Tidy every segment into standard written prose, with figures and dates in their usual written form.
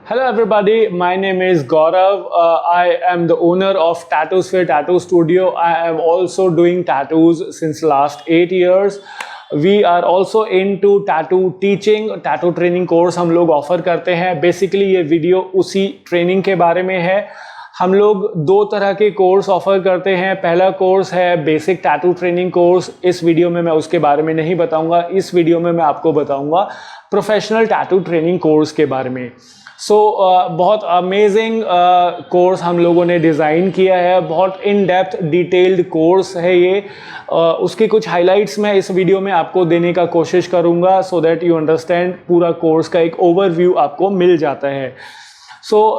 Hello everybody, my name is Gaurav. I am the owner of Tattoosphere Tattoo Studio. I am also doing tattoos since last 8 years. We are also into tattoo teaching, tattoo training course हम लोग offer करते हैं. Basically ये video उसी training के बारे में है. हम लोग दो तरह के कोर्स ऑफर करते हैं. पहला कोर्स है बेसिक टैटू ट्रेनिंग कोर्स. इस वीडियो में मैं उसके बारे में नहीं बताऊंगा. इस वीडियो में मैं आपको बताऊंगा प्रोफेशनल टैटू ट्रेनिंग कोर्स के बारे में. बहुत अमेजिंग कोर्स हम लोगों ने डिज़ाइन किया है. बहुत इन डेप्थ डिटेल्ड कोर्स है ये. उसकी कुछ हाइलाइट्स मैं इस वीडियो में आपको देने का कोशिश करूँगा सो दैट यू अंडरस्टैंड. पूरा कोर्स का एक ओवरव्यू आपको मिल जाता है.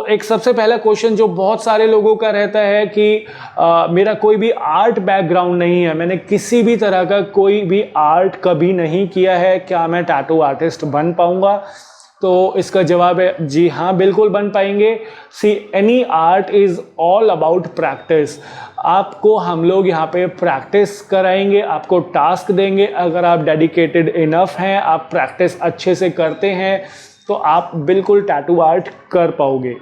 एक सबसे पहला क्वेश्चन जो बहुत सारे लोगों का रहता है कि मेरा कोई भी आर्ट बैकग्राउंड नहीं है, मैंने किसी भी तरह का कोई भी आर्ट कभी नहीं किया है, क्या मैं टैटू आर्टिस्ट बन पाऊँगा? तो इसका जवाब है जी हाँ, बिल्कुल बन पाएंगे. See any art is all about practice. आपको हम लोग यहाँ पे प्रैक्टिस कराएंगे, आपको टास्क देंगे. अगर आप डेडिकेटेड इनफ हैं, आप प्रैक्टिस अच्छे से करते हैं, तो आप बिल्कुल टैटू आर्ट कर पाओगे.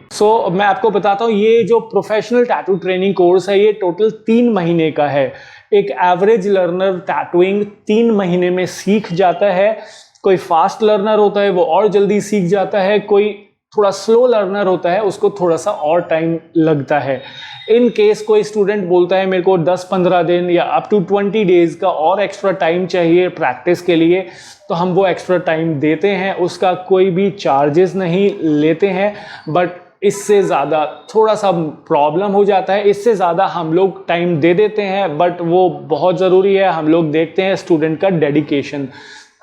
मैं आपको बताता हूँ, ये जो प्रोफेशनल टैटू ट्रेनिंग कोर्स है ये टोटल 3 महीने का है. एक एवरेज लर्नर टैटूइंग 3 महीने में सीख जाता है. कोई फास्ट लर्नर होता है वो और जल्दी सीख जाता है. कोई थोड़ा स्लो लर्नर होता है उसको थोड़ा सा और टाइम लगता है. इन केस कोई स्टूडेंट बोलता है मेरे को 10-15 दिन या अप टू 20 डेज़ का और एक्स्ट्रा टाइम चाहिए प्रैक्टिस के लिए, तो हम वो एक्स्ट्रा टाइम देते हैं. उसका कोई भी चार्जेस नहीं लेते हैं. बट इससे ज़्यादा थोड़ा सा प्रॉब्लम हो जाता है. इससे ज़्यादा हम लोग टाइम दे देते हैं, बट वो बहुत ज़रूरी है. हम लोग देखते हैं स्टूडेंट का डेडिकेशन.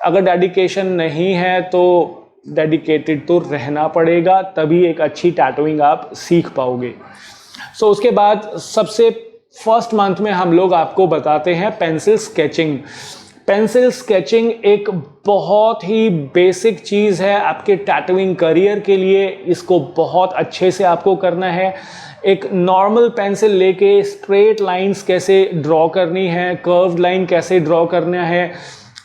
अगर डेडिकेशन नहीं है तो डेडिकेटेड तो रहना पड़ेगा, तभी एक अच्छी टैटूइंग आप सीख पाओगे. उसके बाद सबसे फर्स्ट मंथ में हम लोग आपको बताते हैं पेंसिल स्केचिंग. पेंसिल स्केचिंग एक बहुत ही बेसिक चीज़ है आपके टैटूइंग करियर के लिए. इसको बहुत अच्छे से आपको करना है. एक नॉर्मल पेंसिल लेके स्ट्रेट लाइंस कैसे ड्रॉ करनी है, कर्व्ड लाइन कैसे ड्रॉ करना है,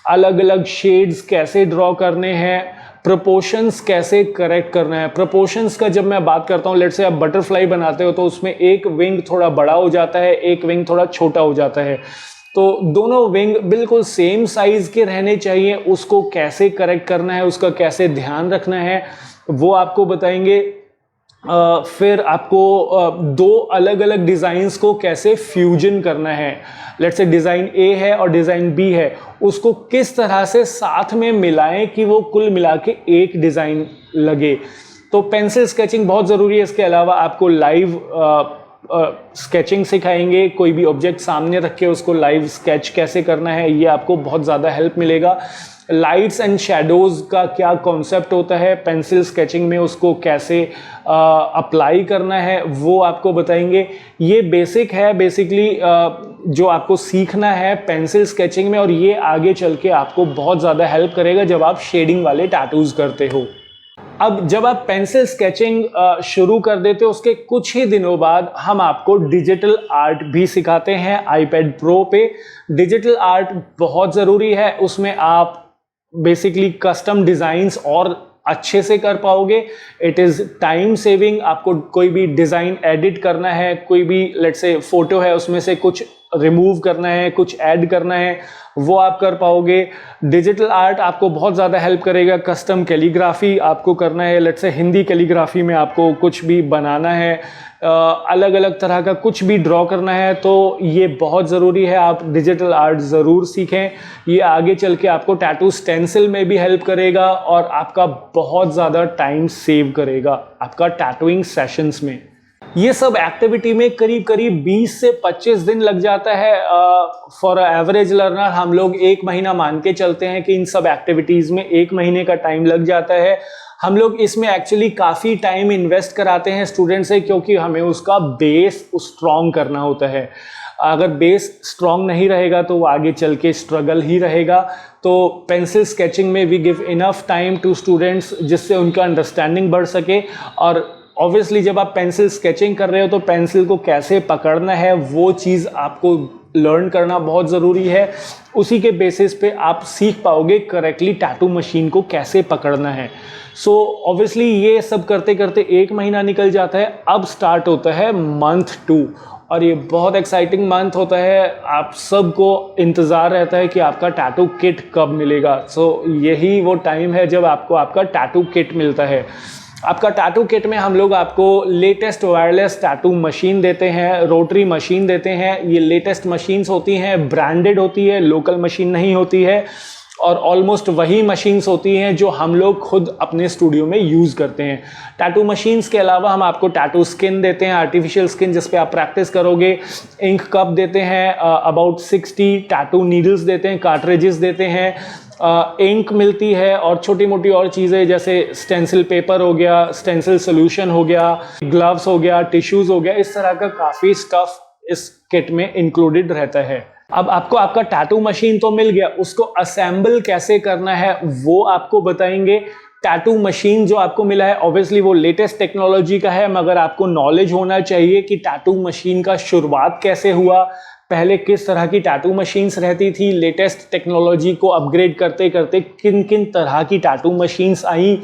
अलग अलग शेड्स कैसे ड्रॉ करने हैं, प्रोपोर्शंस कैसे करेक्ट करना है. प्रोपोर्शंस का जब मैं बात करता हूँ, लेट्स से आप बटरफ्लाई बनाते हो तो उसमें एक विंग थोड़ा बड़ा हो जाता है, एक विंग थोड़ा छोटा हो जाता है. तो दोनों विंग बिल्कुल सेम साइज़ के रहने चाहिए. उसको कैसे करेक्ट करना है, उसका कैसे ध्यान रखना है, वो आपको बताएंगे. फिर आपको 2 अलग अलग डिज़ाइंस को कैसे फ्यूजन करना है. लेट्स से डिज़ाइन ए है और डिज़ाइन बी है, उसको किस तरह से साथ में मिलाएं कि वो कुल मिला के एक डिज़ाइन लगे. तो पेंसिल स्केचिंग बहुत ज़रूरी है. इसके अलावा आपको लाइव स्केचिंग सिखाएंगे. कोई भी ऑब्जेक्ट सामने रख के उसको लाइव स्केच कैसे करना है, ये आपको बहुत ज़्यादा हेल्प मिलेगा. लाइट्स एंड शैडोज़ का क्या कॉन्सेप्ट होता है पेंसिल स्केचिंग में, उसको कैसे अप्लाई करना है, वो आपको बताएंगे. ये बेसिक है बेसिकली जो आपको सीखना है पेंसिल स्केचिंग में, और ये आगे चल के आपको बहुत ज़्यादा हेल्प करेगा जब आप शेडिंग वाले टैटूज़ करते हो. अब जब आप पेंसिल स्केचिंग शुरू कर देते हो, उसके कुछ ही दिनों बाद हम आपको डिजिटल आर्ट भी सिखाते हैं आईपैड प्रो पे. डिजिटल आर्ट बहुत ज़रूरी है. उसमें आप बेसिकली कस्टम डिज़ाइंस और अच्छे से कर पाओगे. It is time saving. आपको कोई भी डिज़ाइन एडिट करना है, कोई भी लेट्स से फ़ोटो है उसमें से कुछ रिमूव करना है, कुछ ऐड करना है, वो आप कर पाओगे. डिजिटल आर्ट आपको बहुत ज़्यादा हेल्प करेगा. कस्टम कैलीग्राफी आपको करना है, लेट्स से हिंदी कैलीग्राफी में आपको कुछ भी बनाना है, अलग अलग तरह का कुछ भी ड्रॉ करना है, तो ये बहुत ज़रूरी है. आप डिजिटल आर्ट ज़रूर सीखें. ये आगे चल के आपको टैटू स्टेंसिल में भी हेल्प करेगा और आपका बहुत ज़्यादा टाइम सेव करेगा आपका टैटूइंग सेशंस में. ये सब एक्टिविटी में करीब करीब 20 से 25 दिन लग जाता है. फॉर एवरेज लर्नर हम लोग 1 महीना मान के चलते हैं कि इन सब एक्टिविटीज़ में 1 महीने का टाइम लग जाता है. हम लोग इसमें एक्चुअली काफ़ी टाइम इन्वेस्ट कराते हैं स्टूडेंट से, क्योंकि हमें उसका बेस स्ट्रॉन्ग करना होता है. अगर बेस स्ट्रॉन्ग नहीं रहेगा तो वो आगे चल के स्ट्रगल ही रहेगा. तो पेंसिल स्केचिंग में we give enough time to students जिससे उनका अंडरस्टैंडिंग बढ़ सके. और ऑब्वियसली जब आप पेंसिल स्केचिंग कर रहे हो तो पेंसिल को कैसे पकड़ना है वो चीज़ आपको लर्न करना बहुत ज़रूरी है। उसी के बेसिस पे आप सीख पाओगे करेक्टली टैटू मशीन को कैसे पकड़ना है। सो ऑब्वियसली ये सब करते करते 1 महीना निकल जाता है। अब स्टार्ट होता है मंथ 2 और ये बहुत एक्साइटिंग मंथ होता है। आप सबको इंतज़ार रहता है कि आपका टैटू किट कब मिलेगा। सो यही वो टाइम है जब आपको आपका टैटू किट मिलता है। आपका टैटू किट में हम लोग आपको लेटेस्ट वायरलेस टैटू मशीन देते हैं, रोटरी मशीन देते हैं। ये लेटेस्ट मशीन्स होती हैं, ब्रांडेड होती है, लोकल मशीन नहीं होती है और ऑलमोस्ट वही मशीन्स होती हैं जो हम लोग खुद अपने स्टूडियो में यूज़ करते हैं। टैटू मशीन्स के अलावा हम आपको टैटू स्किन देते हैं, आर्टिफिशियल स्किन जिस पे आप प्रैक्टिस करोगे। इंक कप देते हैं, अबाउट 60 टैटू नीडल्स देते हैं, कार्ट्रिजेस देते हैं, इंक मिलती है और छोटी मोटी और चीज़ें जैसे स्टेंसिल पेपर हो गया, स्टेंसिल सोल्यूशन हो गया, ग्लव्स हो गया, टिश्यूज़ हो गया। इस तरह का काफ़ी स्टफ़ इस किट में इंक्लूडेड रहता है। अब आपको आपका टैटू मशीन तो मिल गया, उसको असेंबल कैसे करना है वो आपको बताएंगे। टैटू मशीन जो आपको मिला है ऑब्वियसली वो लेटेस्ट टेक्नोलॉजी का है, मगर आपको नॉलेज होना चाहिए कि टैटू मशीन का शुरुआत कैसे हुआ, पहले किस तरह की टैटू मशीन्स रहती थी, लेटेस्ट टेक्नोलॉजी को अपग्रेड करते करते किन किन तरह की टैटू मशीन्स आई,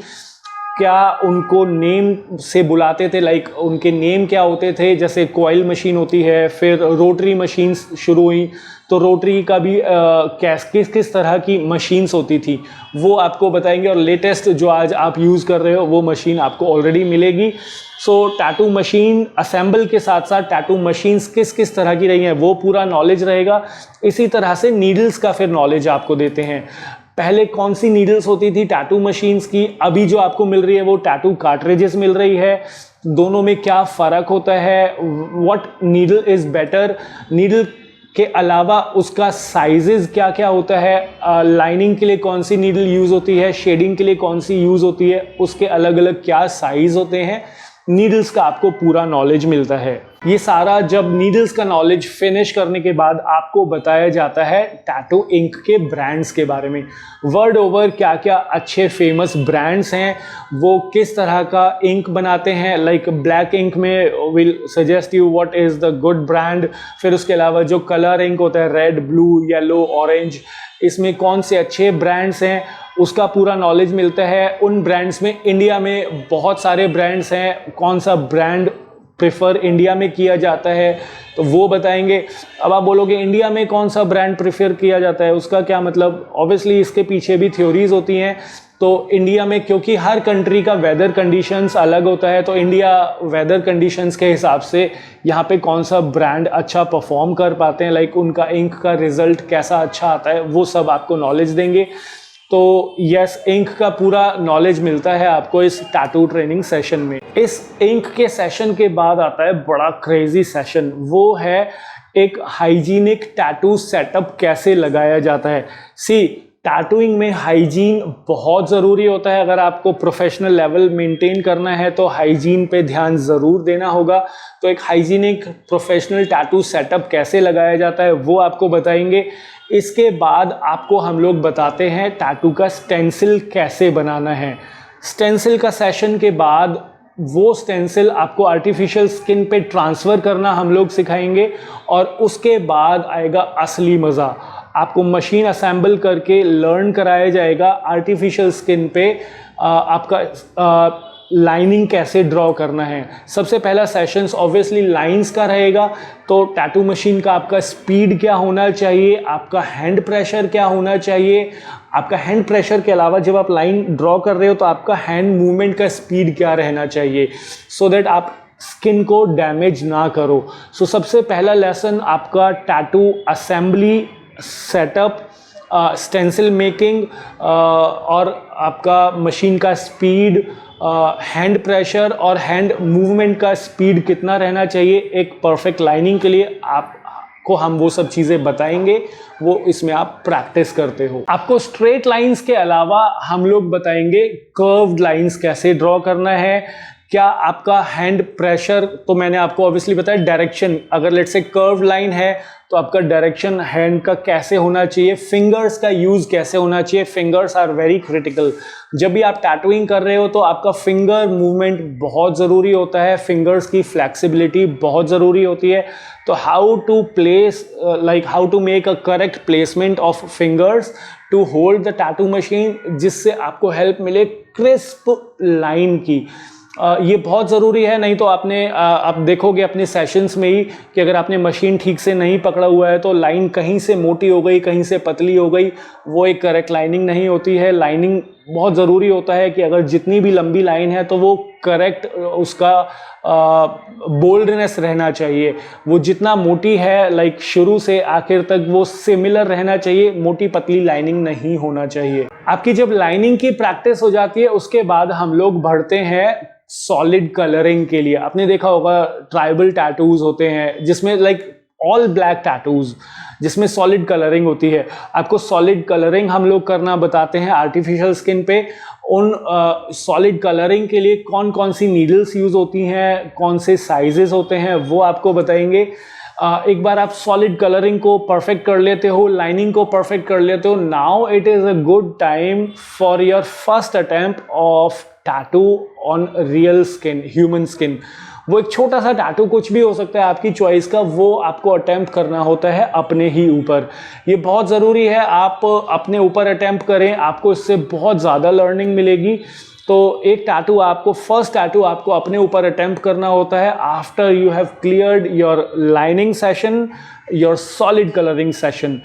क्या उनको नेम से बुलाते थे, लाइक उनके नेम क्या होते थे। जैसे कॉइल मशीन होती है, फिर रोटरी मशीन्स शुरू हुई, तो रोटरी का भी किस किस तरह की मशीन्स होती थी वो आपको बताएंगे। और लेटेस्ट जो आज आप यूज़ कर रहे हो वो मशीन आपको ऑलरेडी मिलेगी। सो टैटू मशीन असेंबल के साथ साथ टैटू मशीन्स किस किस तरह की रही हैं वो पूरा नॉलेज रहेगा। इसी तरह से नीडल्स का फिर नॉलेज आपको देते हैं। पहले कौन सी नीडल्स होती थी टैटू मशीन्स की, अभी जो आपको मिल रही है वो टैटू कार्ट्रिजेस मिल रही है। दोनों में क्या फ़र्क होता है, what needle is better, needle के अलावा उसका साइजेस क्या क्या होता है, लाइनिंग के लिए कौन सी नीडल यूज़ होती है, शेडिंग के लिए कौन सी यूज़ होती है, उसके अलग अलग क्या साइज़ होते हैं, नीडल्स का आपको पूरा नॉलेज मिलता है। ये सारा जब नीडल्स का नॉलेज फिनिश करने के बाद आपको बताया जाता है टैटू इंक के ब्रांड्स के बारे में। वर्ल्ड ओवर क्या क्या अच्छे फेमस ब्रांड्स हैं, वो किस तरह का इंक बनाते हैं। लाइक ब्लैक इंक में will suggest you what is the good brand. फिर उसके अलावा जो कलर इंक होता है रेड, ब्लू, येलो, ऑरेंज, इसमें कौन से अच्छे ब्रांड्स हैं उसका पूरा नॉलेज मिलता है। उन ब्रांड्स में इंडिया में बहुत सारे ब्रांड्स हैं, कौन सा ब्रांड प्रेफर इंडिया में किया जाता है तो वो बताएंगे। अब आप बोलोगे इंडिया में कौन सा ब्रांड प्रेफर किया जाता है, उसका क्या मतलब, ऑब्वियसली इसके पीछे भी थ्योरीज होती हैं। तो इंडिया में क्योंकि हर कंट्री का वेदर कंडीशंस अलग होता है, तो इंडिया वेदर कंडीशंस के हिसाब से यहाँ पे कौन सा ब्रांड अच्छा परफॉर्म कर पाते हैं, लाइक उनका इंक का रिजल्ट कैसा अच्छा आता है, वो सब आपको नॉलेज देंगे। तो यस, इंक का पूरा नॉलेज मिलता है आपको इस टैटू ट्रेनिंग सेशन में। इस इंक के सेशन के बाद आता है बड़ा क्रेजी सेशन, वो है एक हाइजीनिक टैटू सेटअप कैसे लगाया जाता है। सी, टैटूइंग में हाइजीन बहुत ज़रूरी होता है। अगर आपको प्रोफेशनल लेवल मेंटेन करना है तो हाइजीन पे ध्यान ज़रूर देना होगा। तो एक हाइजीनिक प्रोफेशनल टैटू सेटअप कैसे लगाया जाता है वो आपको बताएंगे। इसके बाद आपको हम लोग बताते हैं टैटू का स्टेंसिल कैसे बनाना है। स्टेंसिल का सेशन के बाद वो स्टेंसिल आपको आर्टिफिशियल स्किन पे ट्रांसफ़र करना हम लोग सिखाएंगे और उसके बाद आएगा असली मज़ा। आपको मशीन असेंबल करके लर्न कराया जाएगा आर्टिफिशियल स्किन पे आपका लाइनिंग कैसे ड्रॉ करना है। सबसे पहला सेशंस ऑब्वियसली लाइंस का रहेगा। तो टैटू मशीन का आपका स्पीड क्या होना चाहिए, आपका हैंड प्रेशर क्या होना चाहिए, आपका हैंड प्रेशर के अलावा जब आप लाइन ड्रॉ कर रहे हो तो आपका हैंड मूवमेंट का स्पीड क्या रहना चाहिए, सो दैट आप स्किन को डैमेज ना करो। सो सबसे पहला लेसन आपका tattoo assembly, setup, stencil making और आपका मशीन का स्पीड, हैंड प्रेशर और हैंड मूवमेंट का स्पीड कितना रहना चाहिए एक परफेक्ट लाइनिंग के लिए, आपको हम वो सब चीज़ें बताएंगे। वो इसमें आप प्रैक्टिस करते हो। आपको स्ट्रेट लाइंस के अलावा हम लोग बताएंगे कर्व्ड लाइंस कैसे ड्रॉ करना है, क्या आपका हैंड प्रेशर, तो मैंने आपको ऑब्वियसली बताया डायरेक्शन, अगर लेट्स से कर्व लाइन है तो आपका डायरेक्शन हैंड का कैसे होना चाहिए, फिंगर्स का यूज कैसे होना चाहिए, फिंगर्स आर वेरी क्रिटिकल। जब भी आप टैटूइंग कर रहे हो तो आपका फिंगर मूवमेंट बहुत ज़रूरी होता है, फिंगर्स की फ्लेक्सिबिलिटी बहुत ज़रूरी होती है। तो how to place, like how to make a correct placement of fingers to hold the tattoo machine, जिससे आपको हेल्प मिले क्रिस्प लाइन की। ये बहुत ज़रूरी है, नहीं तो आपने आप देखोगे अपने सेशंस में ही कि अगर आपने मशीन ठीक से नहीं पकड़ा हुआ है तो लाइन कहीं से मोटी हो गई, कहीं से पतली हो गई, वो एक करेक्ट लाइनिंग नहीं होती है। लाइनिंग बहुत ज़रूरी होता है कि अगर जितनी भी लंबी लाइन है तो वो करेक्ट उसका बोल्डनेस रहना चाहिए। वो जितना मोटी है लाइक शुरू से आखिर तक वो सिमिलर रहना चाहिए, मोटी पतली लाइनिंग नहीं होना चाहिए। आपकी जब लाइनिंग की प्रैक्टिस हो जाती है उसके बाद हम लोग बढ़ते हैं सॉलिड कलरिंग के लिए। आपने देखा होगा ट्राइबल टैटूज होते हैं जिसमें लाइक ऑल ब्लैक टैटूज, जिसमें सॉलिड कलरिंग होती है। आपको सॉलिड कलरिंग हम लोग करना बताते हैं आर्टिफिशियल स्किन पे। उन सॉलिड कलरिंग के लिए कौन कौन सी नीडल्स यूज होती हैं, कौन से साइजेस होते हैं, वो आपको बताएंगे। एक बार आप सॉलिड कलरिंग को परफेक्ट कर लेते हो, लाइनिंग को परफेक्ट कर लेते हो, now it is a good time for your first attempt of tattoo on real skin, human skin. वो एक छोटा सा टैटू कुछ भी हो सकता है आपकी चॉइस का, वो आपको अटेम्प्ट करना होता है अपने ही ऊपर। ये बहुत ज़रूरी है, आप अपने ऊपर अटेम्प्ट करें, आपको इससे बहुत ज़्यादा लर्निंग मिलेगी। तो एक टैटू आपको, फर्स्ट टैटू आपको अपने ऊपर अटेम्प्ट करना होता है after you have cleared your lining session, your solid colouring session.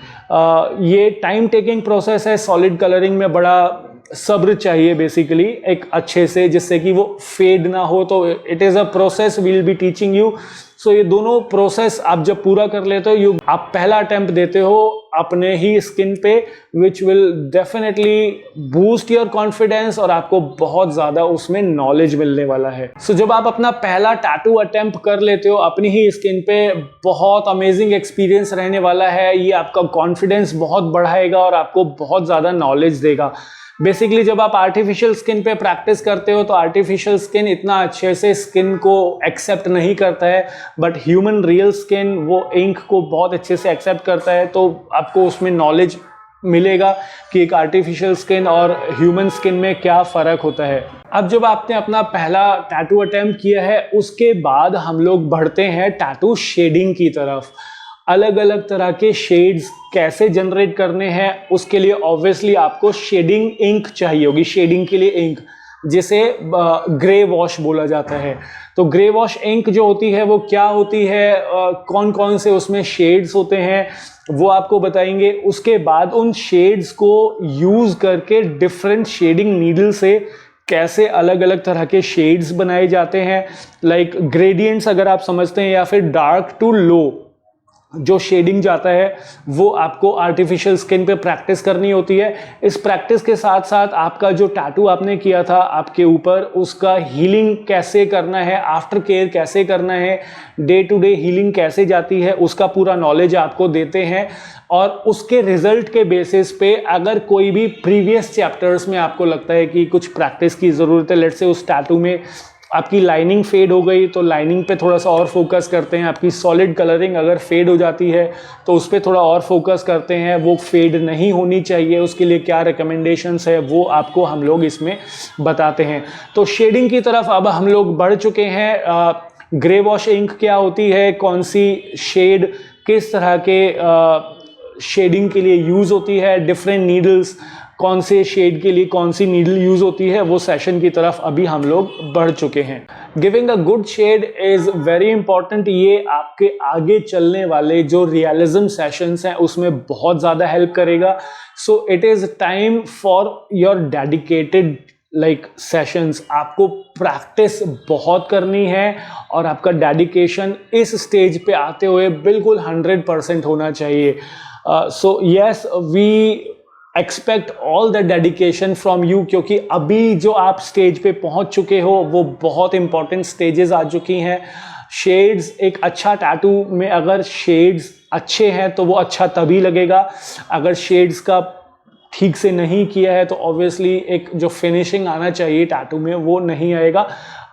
ये टाइम टेकिंग प्रोसेस है, सॉलिड कलरिंग में बड़ा सब्र चाहिए बेसिकली एक अच्छे से, जिससे कि वो फेड ना हो। तो it is a process we will be teaching you. So ये दोनों प्रोसेस आप जब पूरा कर लेते हो, आप पहला अटेम्प्ट देते हो अपने ही स्किन पे, which will definitely boost your confidence और आपको बहुत ज़्यादा उसमें नॉलेज मिलने वाला है। सो जब आप अपना पहला टैटू अटेम्प्ट कर लेते हो अपनी ही स्किन पे, बहुत अमेजिंग एक्सपीरियंस रहने वाला है। ये आपका कॉन्फिडेंस बहुत बढ़ाएगा और आपको बहुत ज़्यादा नॉलेज देगा। बेसिकली जब आप आर्टिफिशियल स्किन पे प्रैक्टिस करते हो तो आर्टिफिशियल स्किन इतना अच्छे से स्किन को एक्सेप्ट नहीं करता है, बट ह्यूमन रियल स्किन वो इंक को बहुत अच्छे से एक्सेप्ट करता है। तो आपको उसमें नॉलेज मिलेगा कि एक आर्टिफिशियल स्किन और ह्यूमन स्किन में क्या फ़र्क होता है। अब जब आपने अपना पहला टैटू अटेम्प्ट किया है उसके बाद हम लोग बढ़ते हैं टैटू शेडिंग की तरफ। अलग अलग तरह के शेड्स कैसे जनरेट करने हैं उसके लिए ऑब्वियसली आपको शेडिंग इंक चाहिए होगी। शेडिंग के लिए इंक जिसे ग्रे वॉश बोला जाता है। तो ग्रे वॉश इंक जो होती है वो क्या होती है, कौन कौन से उसमें शेड्स होते हैं वो आपको बताएंगे। उसके बाद उन शेड्स को यूज करके डिफरेंट शेडिंग नीडल से कैसे अलग अलग तरह के शेड्स बनाए जाते हैं, लाइक ग्रेडियंट्स अगर आप समझते हैं, या फिर डार्क टू लो जो शेडिंग जाता है वो आपको आर्टिफिशियल स्किन पे प्रैक्टिस करनी होती है। इस प्रैक्टिस के साथ साथ आपका जो टैटू आपने किया था आपके ऊपर, उसका हीलिंग कैसे करना है, आफ्टर केयर कैसे करना है, डे टू डे हीलिंग कैसे जाती है, उसका पूरा नॉलेज आपको देते हैं। और उसके रिजल्ट के बेसिस पे अगर कोई भी प्रीवियस चैप्टर्स में आपको लगता है कि कुछ प्रैक्टिस की ज़रूरत है, लेट्स से उस टैटू में आपकी लाइनिंग फेड हो गई तो लाइनिंग पे थोड़ा सा और फोकस करते हैं। आपकी सॉलिड कलरिंग अगर फेड हो जाती है तो उस पर थोड़ा और फोकस करते हैं, वो फेड नहीं होनी चाहिए, उसके लिए क्या रिकमेंडेशंस है वो आपको हम लोग इसमें बताते हैं। तो शेडिंग की तरफ अब हम लोग बढ़ चुके हैं। ग्रे वॉश इंक क्या होती है, कौन सी शेड किस तरह के शेडिंग के लिए यूज़ होती है, डिफरेंट नीडल्स कौन से शेड के लिए कौन सी नीडल यूज होती है, वो सेशन की तरफ अभी हम लोग बढ़ चुके हैं। Giving a good shade is very important. ये आपके आगे चलने वाले जो रियलिज्म सेशंस हैं उसमें बहुत ज़्यादा हेल्प करेगा। So it is time for your dedicated like sessions. आपको प्रैक्टिस बहुत करनी है और आपका डेडिकेशन इस स्टेज पे आते हुए बिल्कुल 100% होना चाहिए। So yes, we expect all the dedication from you, क्योंकि अभी जो आप स्टेज पे पहुंच चुके हो वो बहुत इंपॉर्टेंट स्टेजेस आ चुकी हैं। शेड्स, एक अच्छा टैटू में अगर शेड्स अच्छे हैं तो वो अच्छा तभी लगेगा। अगर शेड्स का ठीक से नहीं किया है तो ऑब्वियसली एक जो फिनिशिंग आना चाहिए टैटू में वो नहीं आएगा।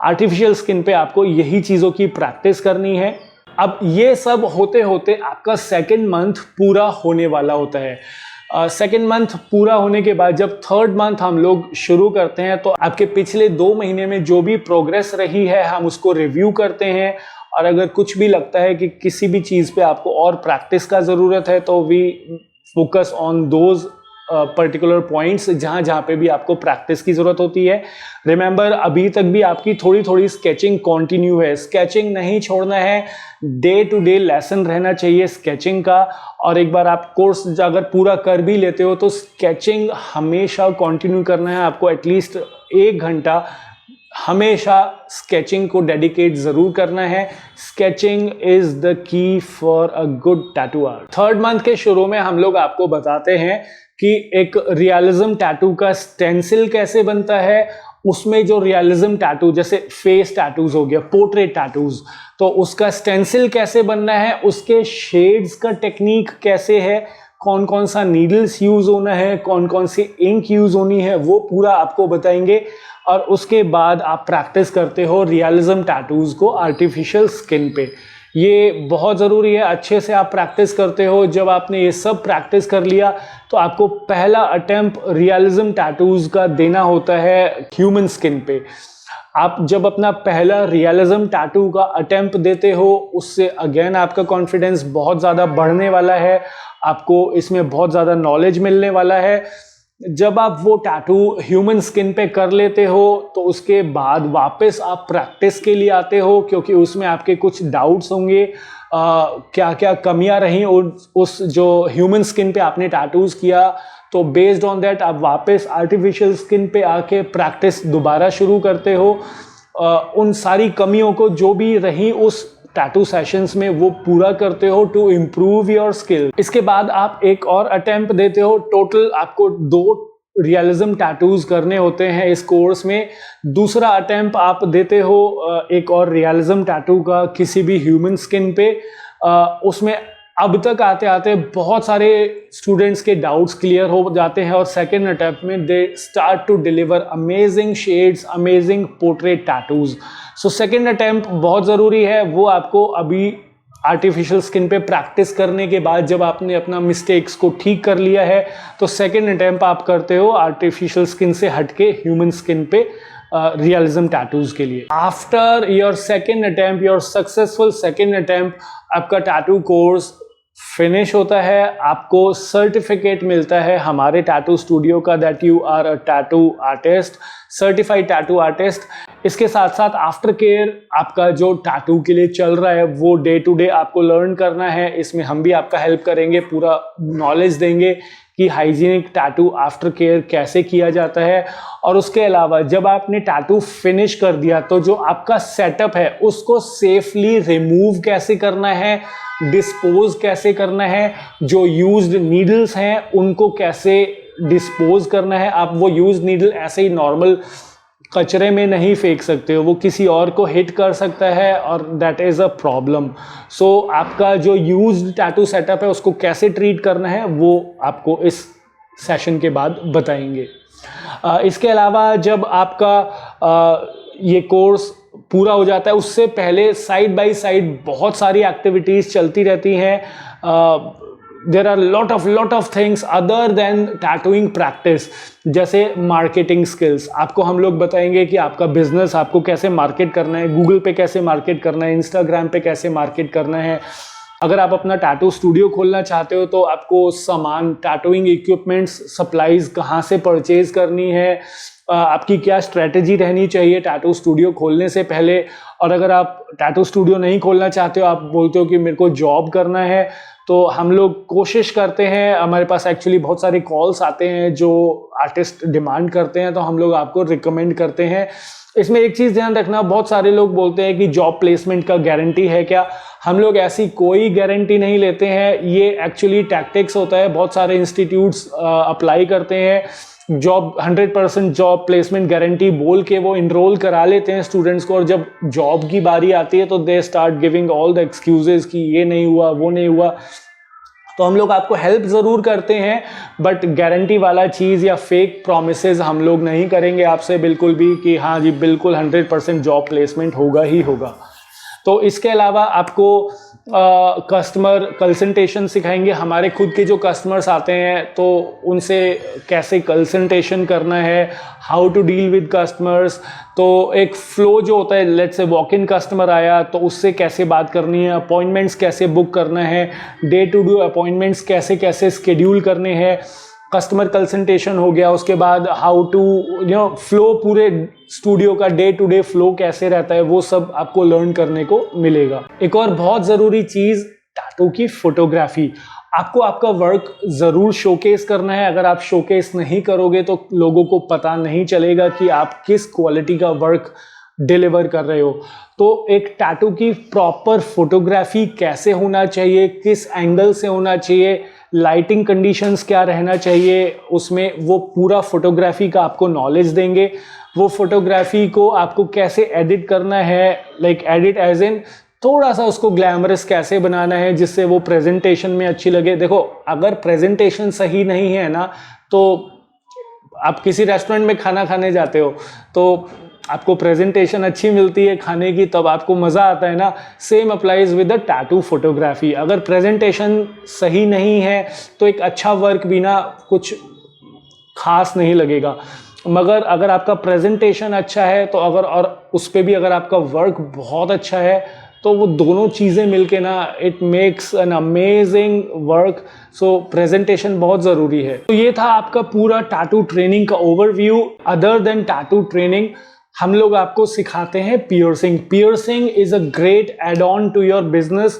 आर्टिफिशियल स्किन पे आपको यही चीज़ों की प्रैक्टिस करनी है। अब ये सब होते होते आपका सेकेंड मंथ पूरा होने वाला होता है। सेकेंड मंथ पूरा होने के बाद जब थर्ड मंथ हम लोग शुरू करते हैं तो आपके पिछले 2 महीने में जो भी प्रोग्रेस रही है हम उसको रिव्यू करते हैं, और अगर कुछ भी लगता है कि किसी भी चीज़ पे आपको और प्रैक्टिस का ज़रूरत है तो we focus on those particular points जहाँ जहाँ पे भी आपको प्रैक्टिस की ज़रूरत होती है। रिमेंबर, अभी तक भी आपकी थोड़ी थोड़ी स्केचिंग कंटिन्यू है, स्केचिंग नहीं छोड़ना है, डे टू डे लेसन रहना चाहिए स्केचिंग का। और एक बार आप कोर्स अगर पूरा कर भी लेते हो तो स्केचिंग हमेशा कंटिन्यू करना है आपको, एटलीस्ट 1 घंटा हमेशा स्केचिंग को डेडिकेट जरूर करना है। Sketching is the key for a good tattoo art. Third month के शुरू में हम लोग आपको बताते हैं कि एक रियलिज्म टैटू का स्टेंसिल कैसे बनता है, उसमें जो रियलिज्म टैटू जैसे फेस टैटूज हो गया, पोर्ट्रेट टैटूज, तो उसका स्टेंसिल कैसे बनना है, उसके शेड्स का टेक्निक कैसे है, कौन कौन सा नीडल्स यूज होना है, कौन कौन सी इंक यूज होनी है, वो पूरा आपको बताएंगे। और उसके बाद आप प्रैक्टिस करते हो रियलिज्म टैटूज को आर्टिफिशियल स्किन पे। ये बहुत ज़रूरी है, अच्छे से आप प्रैक्टिस करते हो। जब आपने ये सब प्रैक्टिस कर लिया तो आपको पहला अटेम्प्ट रियलिज्म टैटूज का देना होता है ह्यूमन स्किन पे। आप जब अपना पहला रियलिज्म टैटू का अटेम्प्ट देते हो उससे अगेन आपका कॉन्फिडेंस बहुत ज़्यादा बढ़ने वाला है, आपको इसमें बहुत ज़्यादा नॉलेज मिलने वाला है। जब आप वो टैटू ह्यूमन स्किन पे कर लेते हो तो उसके बाद वापस आप प्रैक्टिस के लिए आते हो, क्योंकि उसमें आपके कुछ डाउट्स होंगे, क्या क्या कमियां रहीं उस जो ह्यूमन स्किन पे आपने टैटूज किया। तो बेस्ड ऑन दैट आप वापस आर्टिफिशियल स्किन पे आके प्रैक्टिस दोबारा शुरू करते हो। उन सारी कमियों को जो भी रही उस टैटू सेशंस में वो पूरा करते हो टू इम्प्रूव योर स्किल। इसके बाद आप एक और अटेम्प्ट देते हो। टोटल आपको 2 रियलिज्म टैटूज करने होते हैं इस कोर्स में। दूसरा अटेम्प्ट आप देते हो एक और रियलिज्म टैटू का किसी भी ह्यूमन स्किन पे। उसमें अब तक आते आते बहुत सारे स्टूडेंट्स के डाउट्स क्लियर हो जाते हैं और सेकेंड अटेम्प्ट में they start to deliver amazing shades, amazing portrait tattoos. So second attempt बहुत ज़रूरी है, वो आपको अभी आर्टिफिशियल स्किन पे प्रैक्टिस करने के बाद जब आपने अपना मिस्टेक्स को ठीक कर लिया है तो सेकेंड अटेम्प्ट आप करते हो आर्टिफिशियल स्किन से हटके ह्यूमन स्किन पे रियलिज्म टैटूज के लिए। After your second attempt, your successful second attempt, आपका टैटू कोर्स फिनिश होता है, आपको सर्टिफिकेट मिलता है हमारे टैटू स्टूडियो का that you are a tattoo artist, certified tattoo artist. इसके साथ साथ आफ्टर केयर आपका जो टैटू के लिए चल रहा है वो डे टू डे आपको लर्न करना है। इसमें हम भी आपका हेल्प करेंगे, पूरा नॉलेज देंगे कि हाइजीनिक टैटू आफ्टर केयर कैसे किया जाता है। और उसके अलावा जब आपने टैटू फिनिश कर दिया तो जो आपका सेटअप है उसको सेफली रिमूव कैसे करना है, डिस्पोज कैसे करना है, जो यूज्ड नीडल्स हैं उनको कैसे डिस्पोज करना है। आप वो यूज्ड नीडल ऐसे ही नॉर्मल कचरे में नहीं फेंक सकते हो, वो किसी और को हिट कर सकता है और दैट इज़ अ प्रॉब्लम। सो आपका जो यूज्ड टैटू सेटअप है उसको कैसे ट्रीट करना है वो आपको इस सेशन के बाद बताएंगे। इसके अलावा जब आपका ये कोर्स पूरा हो जाता है उससे पहले साइड बाय साइड बहुत सारी एक्टिविटीज़ चलती रहती हैं। There are lot of things other than tattooing practice, जैसे मार्केटिंग स्किल्स। आपको हम लोग बताएंगे कि आपका बिजनेस आपको कैसे मार्केट करना है, गूगल पे कैसे मार्केट करना है, इंस्टाग्राम पे कैसे मार्केट करना है। अगर आप अपना टैटू स्टूडियो खोलना चाहते हो तो आपको सामान, टैटूइंग इक्विपमेंट्स, सप्लाईज कहाँ से परचेज करनी है, आपकी क्या स्ट्रेटेजी रहनी चाहिए टैटू स्टूडियो खोलने से पहले। और अगर आप टैटू स्टूडियो नहीं खोलना चाहते हो, आप बोलते हो कि मेरे को जॉब करना है, तो हम लोग कोशिश करते हैं, हमारे पास एक्चुअली बहुत सारे कॉल्स आते हैं जो आर्टिस्ट डिमांड करते हैं तो हम लोग आपको रिकमेंड करते हैं। इसमें एक चीज़ ध्यान रखना, बहुत सारे लोग बोलते हैं कि जॉब प्लेसमेंट का गारंटी है क्या। हम लोग ऐसी कोई गारंटी नहीं लेते हैं, ये एक्चुअली टैक्टिक्स होता है। बहुत सारे इंस्टीट्यूट्स अप्लाई करते हैं जॉब 100% जॉब प्लेसमेंट गारंटी बोल के वो इनरोल करा लेते हैं स्टूडेंट्स को, और जब जॉब की बारी आती है तो they start giving all the excuses कि ये नहीं हुआ, वो नहीं हुआ। तो हम लोग आपको हेल्प ज़रूर करते हैं, बट गारंटी वाला चीज़ या फेक प्रॉमिसेस हम लोग नहीं करेंगे आपसे बिल्कुल भी कि हाँ जी बिल्कुल 100% जॉब प्लेसमेंट होगा ही होगा। तो इसके अलावा आपको कस्टमर कंसल्टेशन सिखाएंगे। हमारे खुद के जो कस्टमर्स आते हैं तो उनसे कैसे कंसल्टेशन करना है, how to deal with customers. तो एक फ्लो जो होता है, let's say walk in customer आया तो उससे कैसे बात करनी है, अपॉइंटमेंट्स कैसे बुक करना है, डे टू डे अपॉइंटमेंट्स कैसे कैसे स्केड्यूल करने हैं, कस्टमर कंसल्टेशन हो गया। उसके बाद हाउ टू फ्लो, पूरे स्टूडियो का डे टू डे फ्लो कैसे रहता है, वो सब आपको लर्न करने को मिलेगा। एक और बहुत ज़रूरी चीज़, टैटू की फोटोग्राफी। आपको आपका वर्क ज़रूर शोकेस करना है। अगर आप शोकेस नहीं करोगे तो लोगों को पता नहीं चलेगा कि आप किस क्वालिटी का वर्क डिलीवर कर रहे हो। तो एक टैटू की प्रॉपर फोटोग्राफी कैसे होना चाहिए, किस एंगल से होना चाहिए, लाइटिंग कंडीशंस क्या रहना चाहिए उसमें, वो पूरा फोटोग्राफी का आपको नॉलेज देंगे। वो फोटोग्राफी को आपको कैसे एडिट करना है, लाइक एडिट एज इन थोड़ा सा उसको ग्लैमरस कैसे बनाना है जिससे वो प्रेजेंटेशन में अच्छी लगे। देखो, अगर प्रेजेंटेशन सही नहीं है ना, तो आप किसी रेस्टोरेंट में खाना खाने जाते हो तो आपको प्रेजेंटेशन अच्छी मिलती है खाने की, तब आपको मज़ा आता है ना। Same applies with the tattoo photography. अगर प्रेजेंटेशन सही नहीं है तो एक अच्छा वर्क भी ना कुछ खास नहीं लगेगा। मगर अगर आपका प्रेजेंटेशन अच्छा है तो अगर और उस पर भी अगर आपका वर्क बहुत अच्छा है तो वो दोनों चीज़ें मिलके ना it makes an amazing work. So presentation बहुत ज़रूरी है। तो ये था आपका पूरा टैटू ट्रेनिंग का overview. Other than tattoo training हम लोग आपको सिखाते हैं piercing. Piercing is a great add on to your business.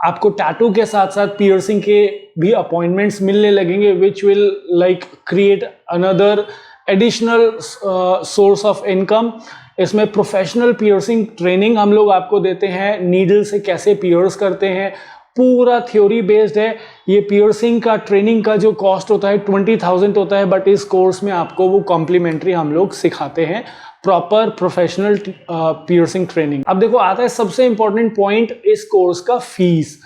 आपको टैटू के साथ साथ पियर्सिंग के भी अपॉइंटमेंट्स मिलने लगेंगे which will like create another additional source of income. इसमें प्रोफेशनल पियर्सिंग ट्रेनिंग हम लोग आपको देते हैं, नीडल से कैसे पियर्स करते हैं, पूरा थ्योरी बेस्ड है। ये पियर्सिंग का ट्रेनिंग का जो कॉस्ट होता है 20,000 होता है, बट इस कोर्स में आपको वो कॉम्प्लीमेंट्री हम लोग सिखाते हैं, प्रॉपर प्रोफेशनल पियर्सिंग ट्रेनिंग। अब देखो आता है सबसे इंपॉर्टेंट पॉइंट इस कोर्स का, फीस।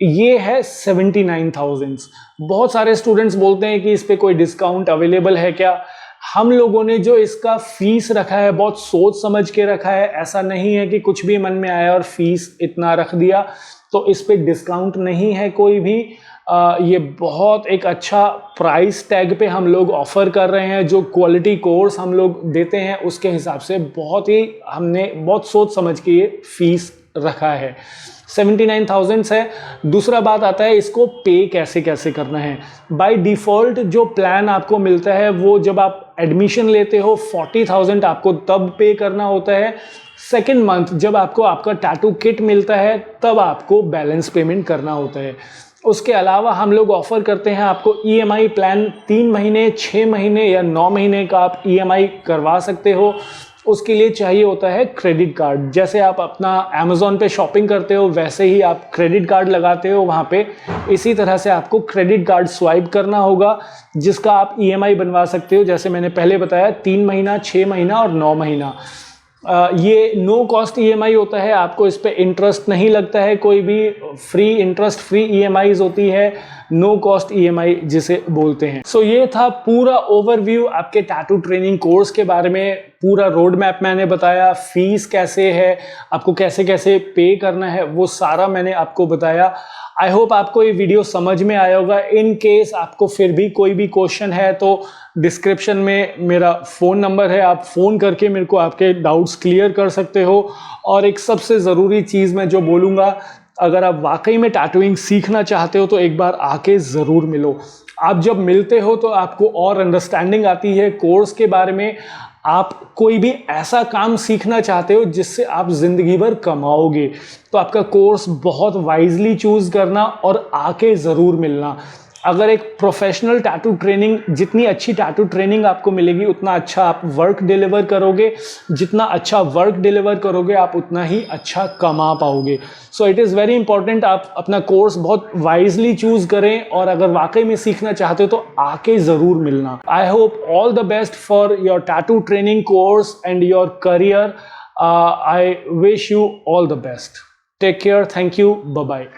ये है 79,000। बहुत सारे स्टूडेंट्स बोलते हैं कि इस पे कोई डिस्काउंट अवेलेबल है क्या। हम लोगों ने जो इसका फीस रखा है बहुत सोच समझ के रखा है। ऐसा नहीं है कि कुछ भी मन में आया और फीस इतना रख दिया, तो इस पे डिस्काउंट नहीं है कोई भी। ये बहुत एक अच्छा प्राइस टैग पे हम लोग ऑफर कर रहे हैं। जो क्वालिटी कोर्स हम लोग देते हैं उसके हिसाब से बहुत ही हमने बहुत सोच समझ के ये फीस रखा है। 79,000 है। दूसरा बात आता है इसको पे कैसे कैसे करना है। बाय डिफ़ॉल्ट जो प्लान आपको मिलता है वो जब आप एडमिशन लेते हो 40,000 आपको तब पे करना होता है। सेकेंड मंथ जब आपको आपका टैटू किट मिलता है तब आपको बैलेंस पेमेंट करना होता है। उसके अलावा हम लोग ऑफर करते हैं आपको ईएमआई प्लान। 3 महीने, 6 महीने या 9 महीने का आप ईएमआई करवा सकते हो। उसके लिए चाहिए होता है क्रेडिट कार्ड। जैसे आप अपना अमेज़ॉन पे शॉपिंग करते हो वैसे ही आप क्रेडिट कार्ड लगाते हो वहाँ पे, इसी तरह से आपको क्रेडिट कार्ड स्वाइप करना होगा जिसका आप ईएमआई बनवा सकते हो। जैसे मैंने पहले बताया 3 महीना, 6 महीना और 9 महीना। ये नो कॉस्ट ईएमआई होता है, आपको इस पे इंटरेस्ट नहीं लगता है, कोई भी फ्री इंटरेस्ट फ्री ईएमआईज होती है, नो कॉस्ट ईएमआई जिसे बोलते हैं। सो ये था पूरा ओवरव्यू आपके टैटू ट्रेनिंग कोर्स के बारे में। पूरा रोड मैप मैंने बताया, फीस कैसे है, आपको कैसे कैसे पे करना है, वो सारा मैंने आपको बताया। आई होप आपको ये वीडियो समझ में आया होगा। इन केस आपको फिर भी कोई भी क्वेश्चन है तो डिस्क्रिप्शन में मेरा फ़ोन नंबर है, आप फ़ोन करके मेरे को आपके डाउट्स क्लियर कर सकते हो। और एक सबसे ज़रूरी चीज़ मैं जो बोलूँगा, अगर आप वाकई में टैटूइंग सीखना चाहते हो तो एक बार आके ज़रूर मिलो। आप जब मिलते हो तो आपको और अंडरस्टैंडिंग आती है कोर्स के बारे में। आप कोई भी ऐसा काम सीखना चाहते हो जिससे आप ज़िंदगी भर कमाओगे, तो आपका कोर्स बहुत वाइजली चूज़ करना और आके ज़रूर मिलना। अगर एक प्रोफेशनल टैटू ट्रेनिंग, जितनी अच्छी टैटू ट्रेनिंग आपको मिलेगी उतना अच्छा आप वर्क डिलीवर करोगे, जितना अच्छा वर्क डिलीवर करोगे आप उतना ही अच्छा कमा पाओगे। So it is very important आप अपना कोर्स बहुत वाइजली चूज़ करें, और अगर वाकई में सीखना चाहते हो तो आके ज़रूर मिलना। I hope all the best for your tattoo training course and your career. I wish you all the best. Take care, thank you, bye bye.